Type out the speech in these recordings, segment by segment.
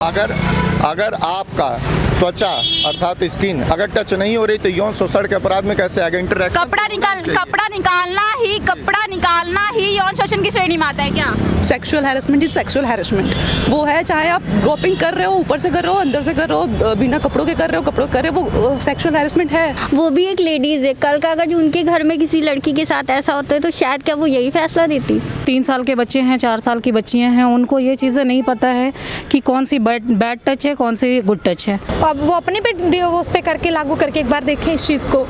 अगर अगर आपका त्वचा अर्थात स्किन अगर टच नहीं हो रही तो यौन शोषण के अपराध में कैसे आएगा? इंटरैक्शन कपड़ा निकालना ही यौन शोषण की श्रेणी में आता है क्या? Sexual harassment is sexual harassment. वो है चाहे आप ग्रोपिंग कर रहे हो, ऊपर से कर रहे हो, अंदर से कर रहे हो, बिना कपड़ों के कर रहे हो, कपड़ों कर रहे हो, वो सेक्सुअल हैरेसमेंट है। वो भी एक लेडीज है, कल का अगर उनके घर में किसी लड़की के साथ ऐसा होता है तो शायद क्या वो यही फैसला देती? 3 साल के बच्चे हैं, 4 साल की बच्चियां हैं, उनको ये चीज़ें नहीं पता है कि कौन सी बैड टच है, कौन सी गुड टच है। अब वो अपने पे उस पे करके लागू करके एक बार देखें इस चीज़ को,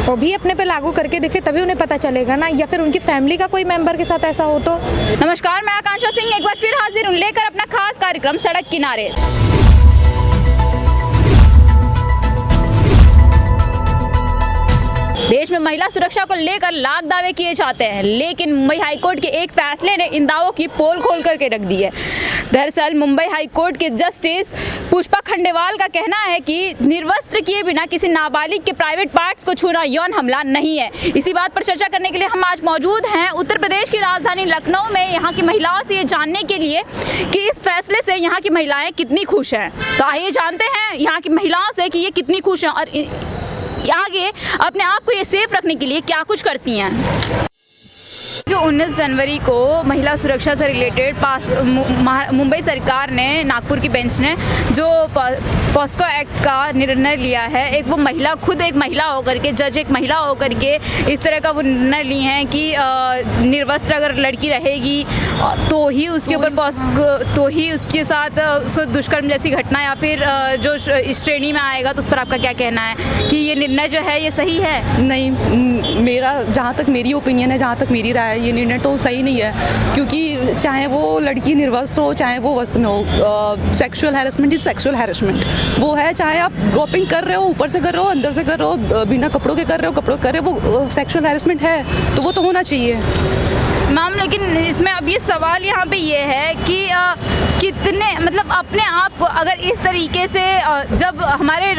वो भी अपने पे लागू करके देखें, तभी उन्हें पता चलेगा ना। या फिर उनकी फैमिली का कोई मेंबर के साथ ऐसा हो तो। नमस्कार, मैं आकांक्षा सिंह एक बार फिर हाजिर हूँ लेकर अपना खास कार्यक्रम सड़क किनारे। देश में महिला सुरक्षा को लेकर लाख दावे किए जाते हैं, लेकिन मुंबई हाईकोर्ट के एक फैसले ने इन दावों की पोल खोल करके रख दी है। दरअसल मुंबई हाईकोर्ट के जस्टिस पुष्पा खंडेवाल का कहना है कि निर्वस्त्र किए बिना किसी नाबालिग के प्राइवेट पार्ट्स को छूना यौन हमला नहीं है। इसी बात पर चर्चा करने के लिए हम आज मौजूद हैं उत्तर प्रदेश की राजधानी लखनऊ में, यहाँ की महिलाओं से ये जानने के लिए कि इस फैसले से यहाँ की महिलाएं कितनी खुश हैं। तो आइए जानते हैं यहाँ की महिलाओं से कि ये कितनी खुश हैं और आगे अपने आप को ये सेफ रखने के लिए क्या कुछ करती हैं। जो 19 जनवरी को महिला सुरक्षा से रिलेटेड मुंबई सरकार ने, नागपुर की बेंच ने जो पॉस्को एक्ट का निर्णय लिया है, एक वो महिला, खुद एक महिला होकर के, जज एक महिला होकर के इस तरह का वो निर्णय लिए हैं कि निर्वस्त्र अगर लड़की रहेगी तो ही उसके ऊपर तो ही उसके साथ उसको दुष्कर्म जैसी घटना या फिर जो इस श्रेणी में आएगा, तो उस पर आपका क्या कहना है कि ये निर्णय जो है ये सही है? नहीं, मेरा जहाँ तक मेरी ओपिनियन है, जहाँ तक मेरी राय है, ये निर्णय तो सही नहीं है। क्योंकि चाहे वो लड़की निर्वस्त्र हो, चाहे वो वस्त्र में हो, sexual harassment is sexual harassment. वो है चाहे आप ग्रोपिंग कर रहे हो, ऊपर से कर रहे हो, अंदर से कर रहे हो, बिना कपड़ों के कर रहे हो, कपड़ों कर रहे हो, वो सेक्सुअल हैरेसमेंट है, तो वो तो होना चाहिए। मैम, लेकिन इसमें अब ये सवाल यहाँ पे ये है कि कितने, मतलब अपने आप को अगर इस तरीके से जब हमारे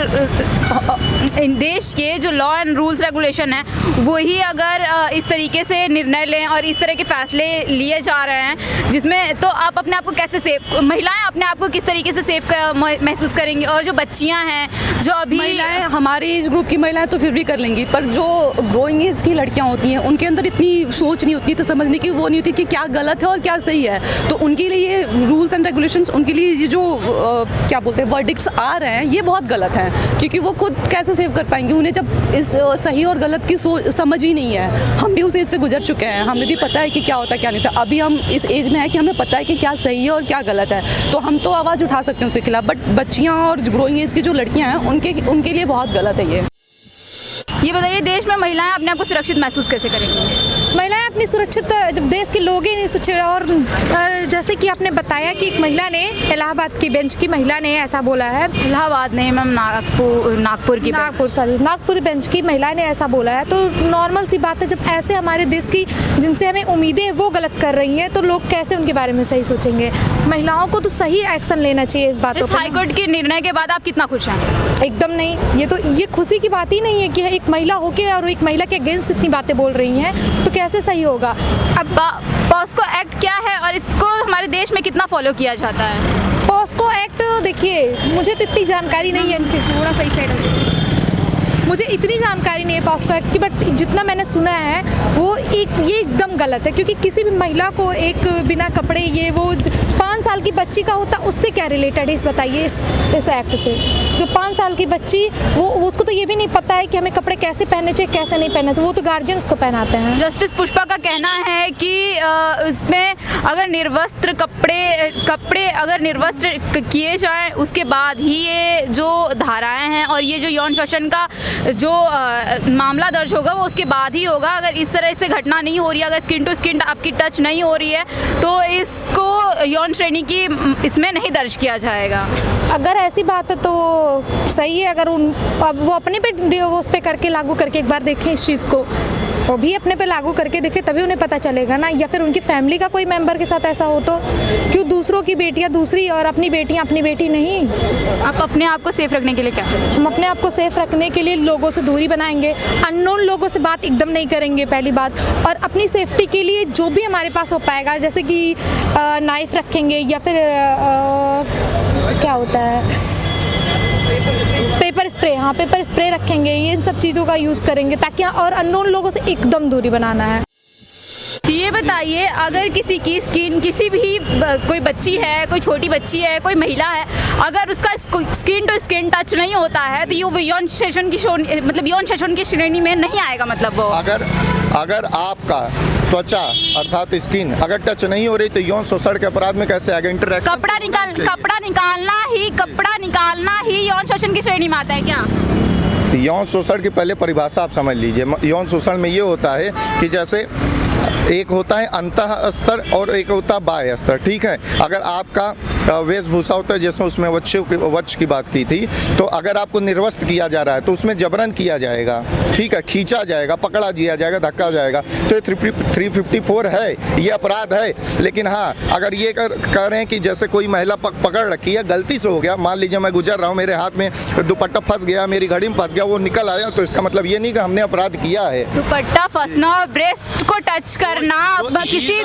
देश के जो लॉ एंड रूल्स रेगुलेशन है वही अगर इस तरीके से निर्णय लें और इस तरह के फैसले लिए जा रहे हैं, जिसमें तो आप अपने आप को कैसे सेफ, महिलाएं अपने आप को किस तरीके से सेफ महसूस करेंगी? और जो बच्चियां हैं, जो अभी महिलाएं, हमारे एज ग्रुप की महिलाएं तो फिर भी कर लेंगी, पर जो ग्रोइंग एज की लड़कियां होती हैं उनके अंदर इतनी सोच नहीं होती, तो समझने की वो नहीं होती कि क्या गलत है और क्या सही है। तो उनके लिए रूल्स एंड रेगुलेशंस, उनके लिए ये जो क्या बोलते हैं वर्डिक्ट्स आ रहे हैं, ये बहुत गलत हैं। क्योंकि वो खुद कैसे सेव कर पाएंगे? उन्हें जब इस सही और गलत की समझ ही नहीं है। हम भी उस एज से गुजर चुके हैं, हमें भी पता है कि क्या होता है क्या नहीं था। अभी हम इस एज में है कि हमें पता है कि क्या सही है और क्या गलत है, तो हम तो आवाज़ उठा सकते हैं उसके खिलाफ। बट बच्चियाँ और ग्रोइंग एज की जो लड़कियाँ हैं उनके लिए बहुत गलत है ये बताइए, देश में महिलाएं अपने आप को सुरक्षित महसूस कैसे करेंगी? महिलाएं अपनी सुरक्षित, जब देश के लोग ही नहीं सुरक्षित, और जैसे कि आपने बताया कि एक महिला ने, इलाहाबाद की बेंच की महिला ने ऐसा बोला है। इलाहाबाद नहीं मैम, नागपुर बेंच की महिला ने ऐसा बोला है, तो नॉर्मल सी बात है। जब ऐसे हमारे देश की जिनसे हमें उम्मीदें हैं वो गलत कर रही हैं, तो लोग कैसे उनके बारे में सही सोचेंगे? महिलाओं को तो सही एक्शन लेना चाहिए इस बात पर। हाईकोर्ट के निर्णय के बाद आप कितना खुश हैं? एकदम नहीं, ये खुशी की बात ही नहीं है कि एक महिला होके और एक महिला के अगेंस्ट इतनी बातें बोल रही हैं, तो कैसे सही होगा? अब पॉस्को एक्ट क्या है और इसको हमारे देश में कितना फॉलो किया जाता है? पॉस्को एक्ट, देखिए मुझे तो इतनी जानकारी नहीं है इनके, थोड़ा सही साइड मुझे इतनी जानकारी नहीं है पॉस्को एक्ट की, बट जितना मैंने सुना है वो ये एकदम गलत है। क्योंकि किसी भी महिला को एक बिना कपड़े, ये वो 5 साल की बच्ची का होता, उससे क्या रिलेटेड है इस बताइए इस एक्ट से? जो 5 साल की बच्ची, वो उसको तो ये भी नहीं पता है कि हमें कपड़े कैसे पहनने चाहिए, कैसे नहीं पहनने चाहिए, वो तो गार्जियन उसको पहनाते हैं। जस्टिस पुष्पा का कहना है कि उसमें अगर निर्वस्त्र कपड़े अगर निर्वस्त्र किए जाएं, उसके बाद ही ये जो धाराएं हैं और ये जो यौन शोषण का जो मामला दर्ज होगा वो उसके बाद ही होगा। अगर इस तरह से घटना नहीं हो रही है, अगर स्किन टू स्किन आपकी टच नहीं हो रही है, तो इसको यौन श्रेणी की इसमें नहीं दर्ज किया जाएगा। अगर ऐसी बात है तो सही है। अगर अब वो अपने पे उस पे करके लागू करके एक बार देखें इस चीज़ को, वो भी अपने पे लागू करके देखे तभी उन्हें पता चलेगा ना। या फिर उनकी फैमिली का कोई मेंबर के साथ ऐसा हो तो क्यों दूसरों की बेटियां दूसरी और अपनी बेटियां अपनी बेटी नहीं। आप अपने आप को सेफ रखने के लिए क्या करें? हम अपने आप को सेफ रखने के लिए लोगों से दूरी बनाएंगे, अननोन लोगों से बात एकदम नहीं करेंगे पहली बात, और अपनी सेफ्टी के लिए जो भी हमारे पास हो पाएगा जैसे कि नाइफ रखेंगे या फिर क्या होता है पेपर स्प्रे, हाँ पेपर स्प्रे रखेंगे, ये इन सब चीज़ों का यूज़ करेंगे ताकि और अननोन लोगों से एकदम दूरी बनाना है। ये बताइए, अगर किसी की स्किन किसी भी कोई बच्ची है, कोई छोटी बच्ची है, कोई महिला है, अगर उसका स्किन टू स्किन टच नहीं होता है तो ये यौन शोषण की श्रेणी में नहीं आएगा। मतलब वो अगर आपका त्वचा अर्थात स्किन अगर टच नहीं हो रही तो यौन शोषण के अपराध में कैसे आएगा? इंटरेक्शन कपड़ा निकालना ही यौन शोषण की श्रेणी में आता है क्या? यौन शोषण की पहले परिभाषा आप समझ लीजिए। यौन शोषण में ये होता है कि जैसे एक होता है अंतः स्तर और एक होता है बाह्य स्तर, ठीक है। अगर आपका वेशभूषा होता है, जैसे उसमें वक्ष की बात की थी, तो अगर आपको निर्वस्त्र किया जा रहा है तो उसमें जबरन किया जाएगा, ठीक है, खींचा जाएगा, पकड़ा दिया जाएगा, धक्का जाएगा, तो ये 354 है, ये अपराध है। लेकिन हाँ, अगर ये कह रहे हैं कि जैसे कोई महिला पकड़ रखी है, गलती से हो गया, मान लीजिए मैं गुजर रहा हूँ, मेरे हाथ में दुपट्टा फंस गया, मेरी घड़ी में फंस गया, वो निकल आया, तो इसका मतलब ये नहीं कि हमने अपराध किया है। दुपट्टा फंसना और ब्रेस्ट को टच करना, किसी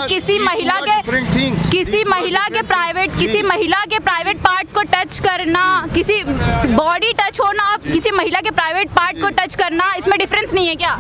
महिला के प्राइवेट पार्ट्स को टच करना, किसी बॉडी टच होना, किसी महिला के प्राइवेट पार्ट को टच करना, इसमें डिफरेंस नहीं है क्या?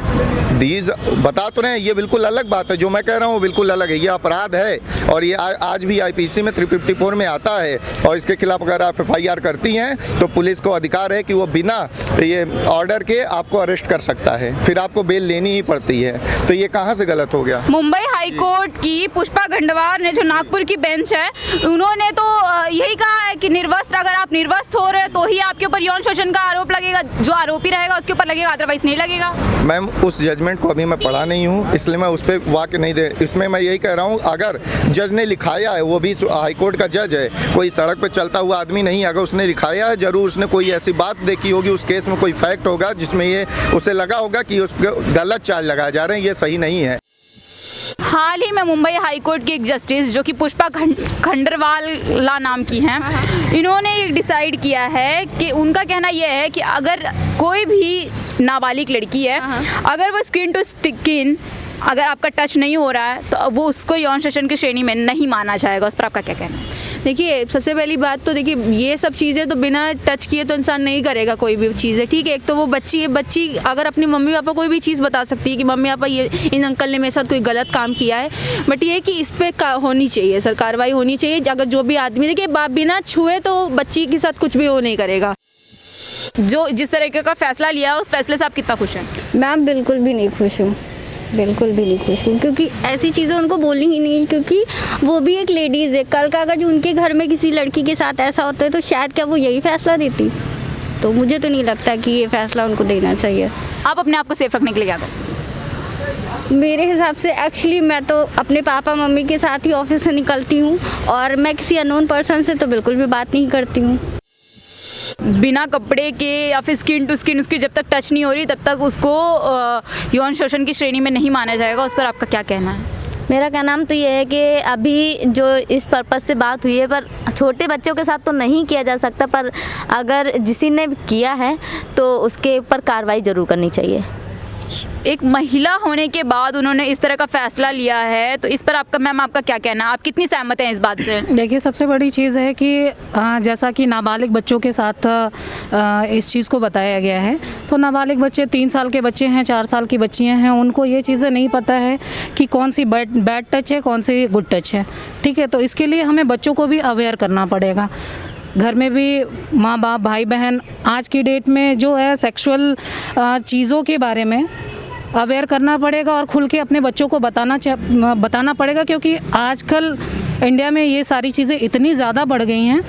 बता तो रहे हैं, ये बिल्कुल अलग बात है। जो मैं कह रहा हूँ वो बिल्कुल अलग है, ये अपराध है और ये आज भी आईपीसी में 354 में आता है। और इसके खिलाफ अगर आप FIR करती हैं तो पुलिस को अधिकार है कि वो बिना ये ऑर्डर के आपको अरेस्ट कर सकता है, फिर आपको बेल लेनी ही पड़ती है। तो ये कहाँ से गलत हो गया? मुंबई हाई कोर्ट की पुष्पा खंडवाल ने, जो नागपुर की बेंच है, उन्होंने तो यही कहा है कि निर्वस्त्र, अगर आप निर्वस्त्र हो रहे तो ही आपके ऊपर यौन शोषण का आरोप लगेगा, जो आरोपी रहेगा उसके ऊपर लगेगा, अदरवाइज नहीं लगेगा। मैम, उस जजमेंट को अभी मैं पढ़ा नहीं हूँ, इसलिए मैं उस पर वाक्य नहीं दे। इसमें मैं यही कह रहा हूँ, अगर जज ने लिखाया है, वो भी हाई कोर्ट का जज है, कोई सड़क पर चलता हुआ आदमी नहीं, अगर उसने लिखाया है, जरूर उसने कोई ऐसी बात देखी होगी, उस केस में कोई फैक्ट होगा जिसमें ये उसे लगा होगा कि उस पर गलत चार्ज लगाए जा रहे हैं, ये सही नहीं है। हाल ही में मुंबई हाई कोर्ट की एक जस्टिस, जो कि पुष्पा खंडरवाला नाम की हैं, इन्होंने डिसाइड किया है कि उनका कहना यह है कि अगर कोई भी नाबालिग लड़की है, अगर वो स्किन टू स्किन अगर आपका टच नहीं हो रहा है तो वो उसको यौन शोषण की श्रेणी में नहीं माना जाएगा। उस पर आपका क्या कहना है? देखिए, सबसे पहली बात तो देखिए, ये सब चीज़ें तो बिना टच किए तो इंसान नहीं करेगा कोई भी चीज़, ठीक है। एक तो वो बच्ची है, बच्ची अगर अपनी मम्मी पापा कोई भी चीज़ बता सकती है कि मम्मी पापा ये इन अंकल ने मेरे साथ कोई गलत काम किया है, बट ये है कि इस पर होनी चाहिए सर, कार्रवाई होनी चाहिए। अगर जो भी आदमी, देखिए, बाप बिना छुए तो बच्ची के साथ कुछ भी वो नहीं करेगा। जो जिस तरीके का फैसला लिया, उस फैसले से आप कितना खुश हैं? मैम, बिल्कुल भी नहीं खुश हूँ, बिल्कुल भी नहीं खुश हूँ, क्योंकि ऐसी चीज़ें उनको बोलनी ही नहीं, क्योंकि वो भी एक लेडीज़ है। कल का अगर जो उनके घर में किसी लड़की के साथ ऐसा होता है तो शायद क्या वो यही फैसला देती? तो मुझे तो नहीं लगता कि ये फैसला उनको देना चाहिए। आप अपने आप को सेफ रखने के लिए क्या करें? मेरे हिसाब से एक्चुअली मैं तो अपने पापा मम्मी के साथ ही ऑफिस से निकलती हूँ, और मैं किसी अननोन पर्सन से तो बिल्कुल भी बात नहीं करती हूँ। बिना कपड़े के या फिर स्किन टू स्किन उसकी जब तक टच नहीं हो रही तब तक उसको यौन शोषण की श्रेणी में नहीं माना जाएगा। उस पर आपका क्या कहना है? मेरा कहना तो ये है कि अभी जो इस पर्पज़ से बात हुई है, पर छोटे बच्चों के साथ तो नहीं किया जा सकता, पर अगर किसी ने किया है तो उसके ऊपर कार्रवाई ज़रूर करनी चाहिए। एक महिला होने के बाद उन्होंने इस तरह का फैसला लिया है, तो इस पर आपका, मैम, आपका क्या कहना है? आप कितनी सहमत हैं इस बात से? देखिए, सबसे बड़ी चीज़ है कि जैसा कि नाबालिग बच्चों के साथ इस चीज़ को बताया गया है, तो नाबालिग बच्चे 3 साल के बच्चे हैं, 4 साल की बच्चियां हैं, उनको ये चीज़ें नहीं पता है कि कौन सी बैड टच है, कौन सी गुड टच है, ठीक है। तो इसके लिए हमें बच्चों को भी अवेयर करना पड़ेगा। घर में भी माँ बाप, भाई बहन, आज की डेट में जो है सेक्सुअल चीज़ों के बारे में अवेयर करना पड़ेगा और खुल के अपने बच्चों को बताना पड़ेगा, क्योंकि आजकल इंडिया में ये सारी चीज़ें इतनी ज़्यादा बढ़ गई हैं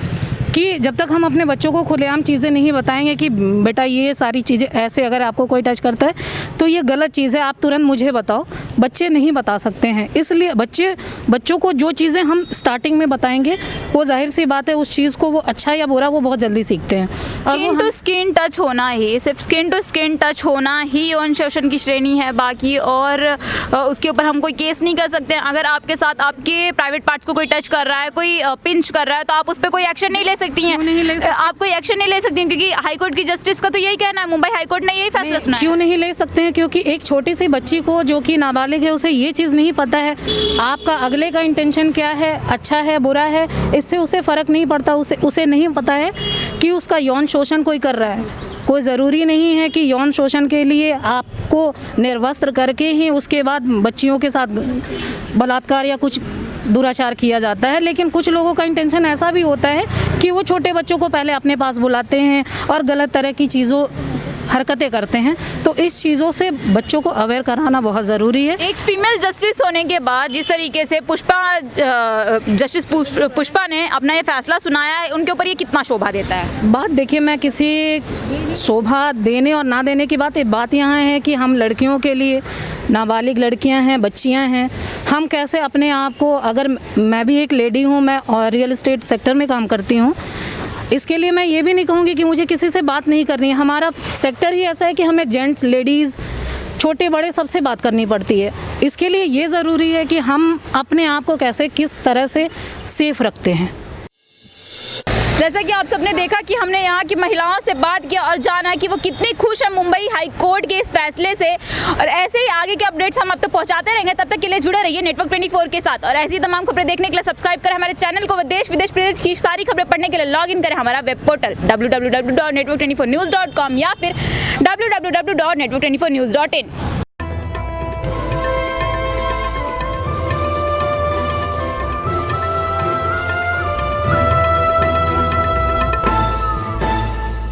कि जब तक हम अपने बच्चों को खुलेआम चीज़ें नहीं बताएंगे कि बेटा ये सारी चीज़ें ऐसे, अगर आपको कोई टच करता है तो ये गलत चीज़ है, आप तुरंत मुझे बताओ, बच्चे नहीं बता सकते हैं। इसलिए बच्चों को जो चीज़ें हम स्टार्टिंग में बताएंगे वो जाहिर सी बात है उस चीज़ को वो अच्छा या बुरा वो बहुत जल्दी सीखते हैं। स्किन टू स्किन टच होना ही, सिर्फ स्किन टू स्किन टच होना ही यौन शोषण की श्रेणी है। बाकी और उसके ऊपर हम कोई केस नहीं कर सकते हैं। अगर आपके साथ आपके प्राइवेट पार्ट्स को कोई टच कर रहा है, कोई पिंच कर रहा है, तो आप उस पर कोई एक्शन नहीं ले सकती हैं। आप कोई एक्शन नहीं ले सकती हैं क्योंकि हाईकोर्ट की जस्टिस का तो यही कहना है, मुंबई हाईकोर्ट ने यही फैसला सुनाया। क्यों नहीं ले सकते हैं? क्योंकि एक छोटी सी बच्ची को जो कि नाबालिग है उसे ये चीज़ नहीं पता है आपका अगले का इंटेंशन क्या है, अच्छा है बुरा है, इससे उसे फ़र्क नहीं पड़ता। उसे नहीं पता है कि उसका यौन शोषण कोई कर रहा है। कोई ज़रूरी नहीं है कि यौन शोषण के लिए आपको निर्वस्त्र करके ही उसके बाद बच्चियों के साथ बलात्कार या कुछ दुराचार किया जाता है। लेकिन कुछ लोगों का इंटेंशन ऐसा भी होता है कि वो छोटे बच्चों को पहले अपने पास बुलाते हैं और गलत तरह की हरकतें करते हैं। तो इस चीज़ों से बच्चों को अवेयर कराना बहुत ज़रूरी है। एक फीमेल जस्टिस होने के बाद जिस तरीके से जस्टिस पुष्पा ने अपना ये फैसला सुनाया है, उनके ऊपर ये कितना शोभा देता है? बात देखिए, मैं किसी शोभा देने और ना देने की बात यहाँ है कि हम लड़कियों के लिए, नाबालिग लड़कियां हैं, बच्चियां हैं, हम कैसे अपने आप को, अगर मैं भी एक लेडी हूँ, मैं और रियल एस्टेट सेक्टर में काम करती हूँ, इसके लिए मैं ये भी नहीं कहूँगी कि मुझे किसी से बात नहीं करनी है। हमारा सेक्टर ही ऐसा है कि हमें जेंट्स, लेडीज़, छोटे बड़े सबसे बात करनी पड़ती है। इसके लिए ये ज़रूरी है कि हम अपने आप को कैसे, किस तरह से सेफ रखते हैं। जैसा कि आप सबने देखा कि हमने यहाँ की महिलाओं से बात किया और जाना कि वो कितनी खुश है मुंबई हाई कोर्ट के इस फैसले से। और ऐसे ही आगे के अपडेट्स हम आप तक पहुँचाते रहेंगे। तब तक के लिए जुड़े रहिए नेटवर्क 24 के साथ और ऐसी तमाम खबरें देखने के लिए सब्सक्राइब करें हमारे चैनल को। देश विदेश प्रदेश की सारी खबरें पढ़ने के लिए लॉग इन करें हमारा वेब पोर्टल www.network24news.com या फिर www.network24news.in।